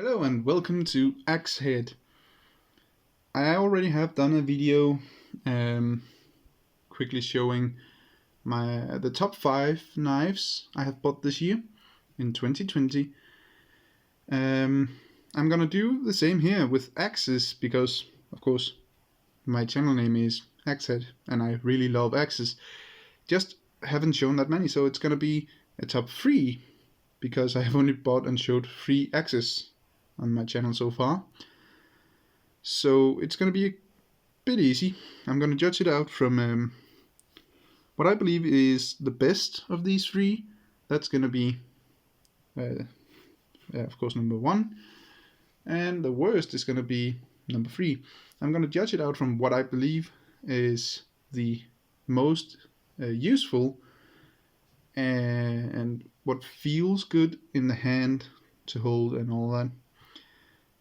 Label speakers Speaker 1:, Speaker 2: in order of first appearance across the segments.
Speaker 1: Hello and welcome to Axe Head. I already have done a video quickly showing the top 5 knives I have bought this year in 2020. I'm gonna do the same here with axes because, of course, my channel name is Axehead and I really love axes. Just haven't shown that many, so it's gonna be a top 3 because I have only bought and showed 3 axes on my channel so far. So it's going to be a bit easy. I'm going to judge it out from what I believe is the best of these 3. That's going to be, of course, number 1. And the worst is going to be number 3. I'm going to judge it out from what I believe is the most useful and what feels good in the hand to hold and all that.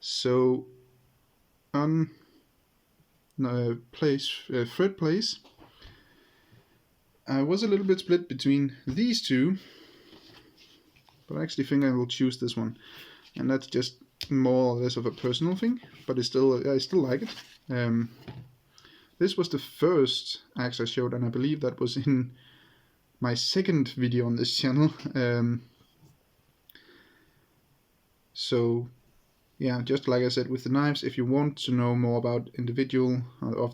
Speaker 1: So on third place, I was a little bit split between these two, but I actually think I will choose this one, and that's just more or less of a personal thing, but I still like it. This was the first axe I showed, and I believe that was in my second video on this channel. So yeah, just like I said with the knives, if you want to know more about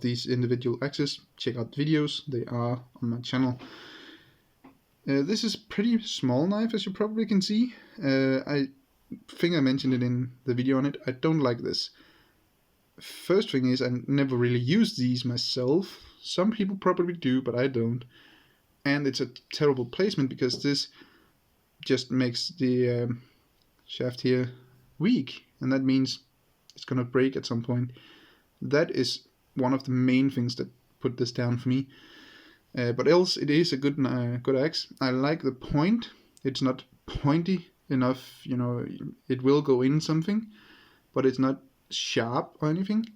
Speaker 1: these individual axes, check out the videos. They are on my channel. This is a pretty small knife, as you probably can see. I think I mentioned it in the video on it. I don't like this. First thing is, I never really use these myself. Some people probably do, but I don't. And it's a terrible placement because this just makes the shaft here weak, and that means it's gonna break at some point. That is one of the main things that put this down for me. But else, it is a good axe. I like the point. It's not pointy enough, you know. It will go in something, but it's not sharp or anything.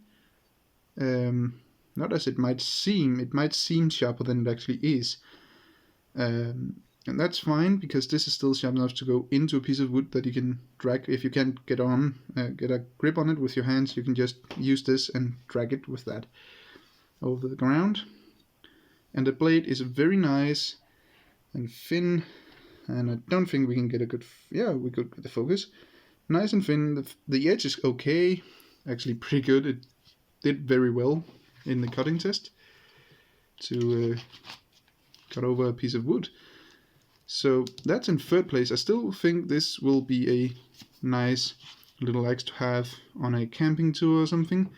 Speaker 1: Not as it might seem. It might seem sharper than it actually is. And that's fine, because this is still sharp enough to go into a piece of wood that you can drag. If you can't get a grip on it with your hands, you can just use this and drag it with that over the ground. And the blade is very nice and thin, and I don't think we can get a good, we could get the focus. Nice and thin. The edge is okay, actually pretty good. It did very well in the cutting test to cut over a piece of wood. So that's in third place. I still think this will be a nice little axe to have on a camping tour or something.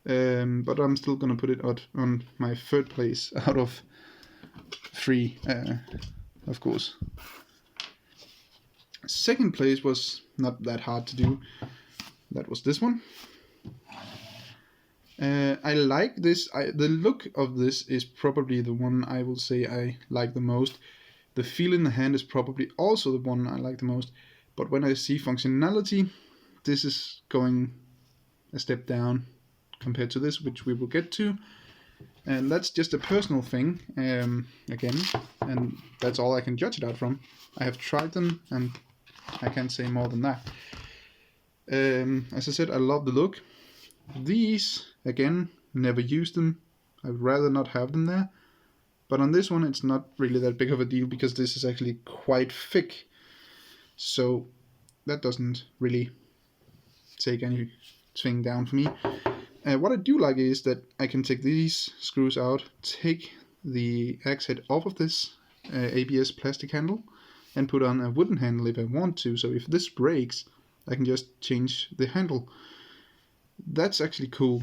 Speaker 1: But I'm still gonna put it on my third place out of 3, of course. Second place was not that hard to do. That was this one. I like this. The look of this is probably the one I will say I like the most. The feel in the hand is probably also the one I like the most, but when I see functionality, this is going a step down compared to this, which we will get to. And that's just a personal thing, again, and that's all I can judge it out from. I have tried them, and I can't say more than that. As I said, I love the look. These, again, never used them. I'd rather not have them there. But on this one, it's not really that big of a deal because this is actually quite thick. So that doesn't really take anything down for me. What I do like is that I can take these screws out, take the axe head off of this ABS plastic handle, and put on a wooden handle if I want to. So if this breaks, I can just change the handle. That's actually cool.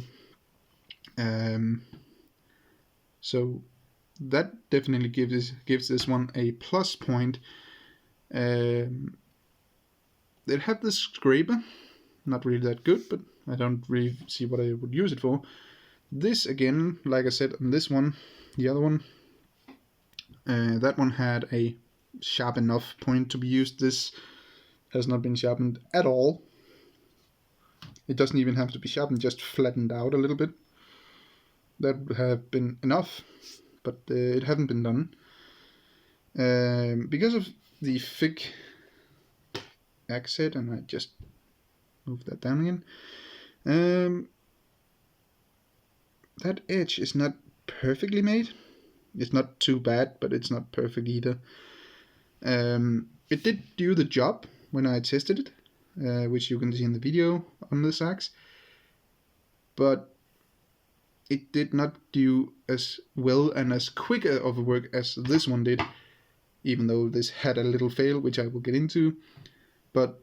Speaker 1: So that definitely gives this one a plus point. It had this scraper, not really that good, but I don't really see what I would use it for. This, again, like I said on this one, the other one, that one had a sharp enough point to be used. This has not been sharpened at all. It doesn't even have to be sharpened, just flattened out a little bit. That would have been enough, but it hadn't been done. Because of the thick axe head, and I just move that down again. That edge is not perfectly made. It's not too bad, but it's not perfect either. It did do the job when I tested it, which you can see in the video on this axe, but it did not do as well and as quick of a work as this one did, even though this had a little fail, which I will get into. But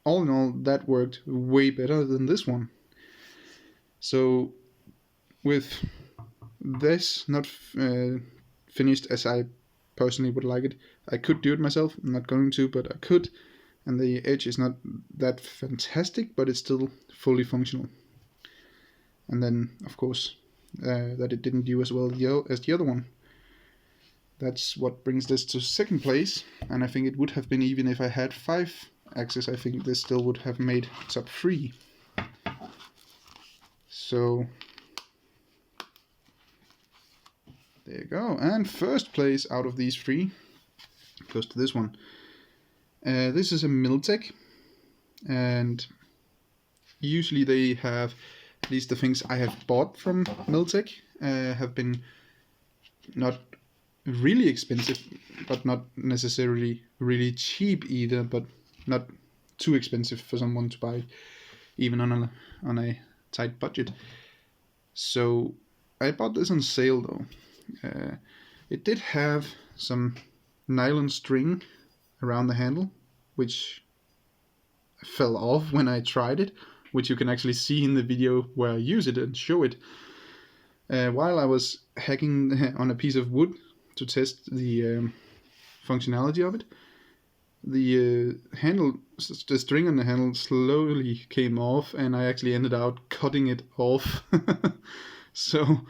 Speaker 1: all in all, that worked way better than this one. So with this not finished as I personally would like it, I could do it myself. I'm not going to, but I could. And the edge is not that fantastic, but it's still fully functional. And then, of course, that it didn't do as well as the other one. That's what brings this to second place, and I think it would have been, even if I had 5 axes, I think this still would have made top 3. So there you go, and first place out of these 3 goes to this one. This is a Miltech, and usually they have, at least the things I have bought from Miltech have been not really expensive, but not necessarily really cheap either, but not too expensive for someone to buy, even on a tight budget. So I bought this on sale though. It did have some nylon string around the handle, which fell off when I tried it, which you can actually see in the video where I use it and show it. While I was hacking on a piece of wood to test the functionality of it, the string on the handle slowly came off, and I actually ended up cutting it off. So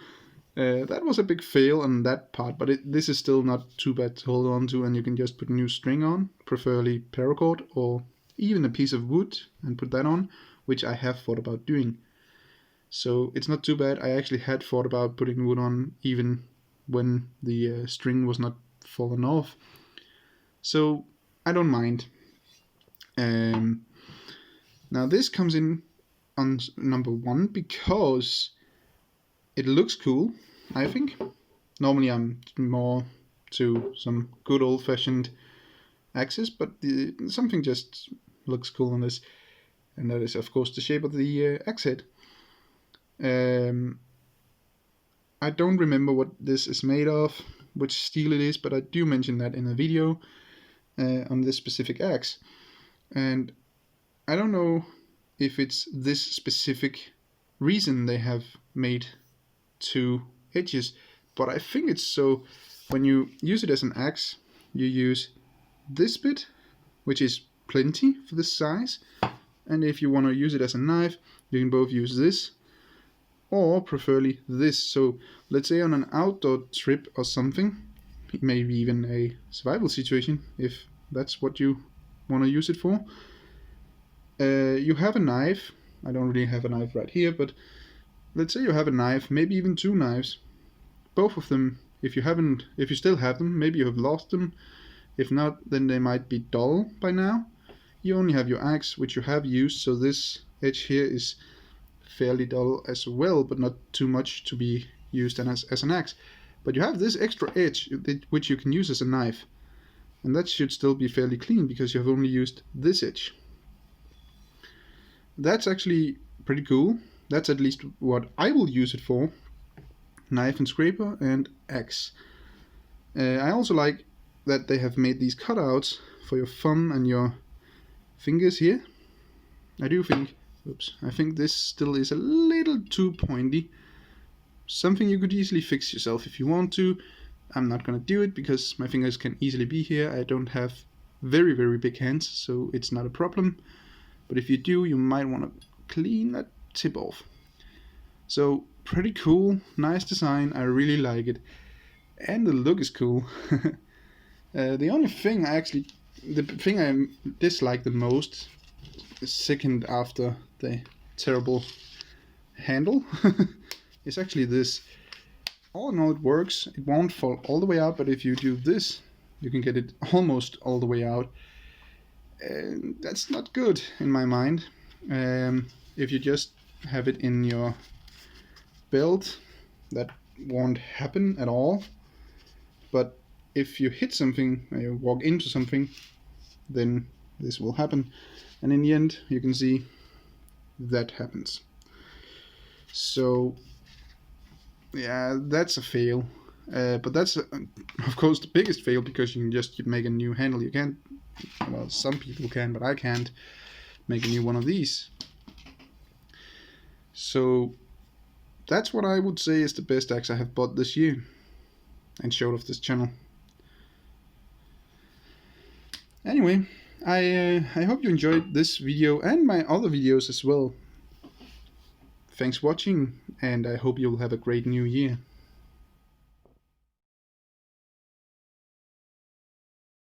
Speaker 1: that was a big fail on that part, but this is still not too bad to hold on to, and you can just put new string on, preferably paracord or even a piece of wood, and put that on, which I have thought about doing. So it's not too bad. I actually had thought about putting wood on even when the string was not fallen off. So I don't mind. Now this comes in on number 1 because it looks cool, I think. Normally I'm more to some good old-fashioned axes, but something just looks cool on this, and that is of course the shape of the axe head. I don't remember what this is made of, which steel it is, but I do mention that in a video on this specific axe. And I don't know if it's this specific reason they have made 2 edges, but I think it's so when you use it as an axe, you use this bit, which is plenty for this size, and if you want to use it as a knife, you can both use this or preferably this. So let's say on an outdoor trip or something, maybe even a survival situation, if that's what you want to use it for. You have a knife. I don't really have a knife right here, but let's say you have a knife, maybe even 2 knives. Both of them, if you still have them, maybe you have lost them. If not, then they might be dull by now. You only have your axe, which you have used, so this edge here is fairly dull as well, but not too much to be used as an axe. But you have this extra edge, which you can use as a knife. And that should still be fairly clean, because you have only used this edge. That's actually pretty cool. That's at least what I will use it for. Knife and scraper and axe. I also like that they have made these cutouts for your thumb and your fingers here. I think this still is a little too pointy. Something you could easily fix yourself if you want to. I'm not gonna do it because my fingers can easily be here. I don't have very, very big hands, so it's not a problem. But if you do, you might want to clean that tip off. So pretty cool, nice design. I really like it, and the look is cool. The only thing the thing I dislike the most, second after the terrible handle, is actually this. All in all, it works. It won't fall all the way out, but if you do this, you can get it almost all the way out. And that's not good in my mind. If you just have it in your belt, that won't happen at all. But if you hit something, or you walk into something, then this will happen. And in the end, you can see that happens. So yeah, that's a fail. But that's, of course, the biggest fail, because you can just make a new handle. You can't, well, some people can, but I can't make a new one of these. So that's what I would say is the best axe I have bought this year and showed off this channel. Anyway, I hope you enjoyed this video and my other videos as well. Thanks for watching, and I hope you'll have a great new year.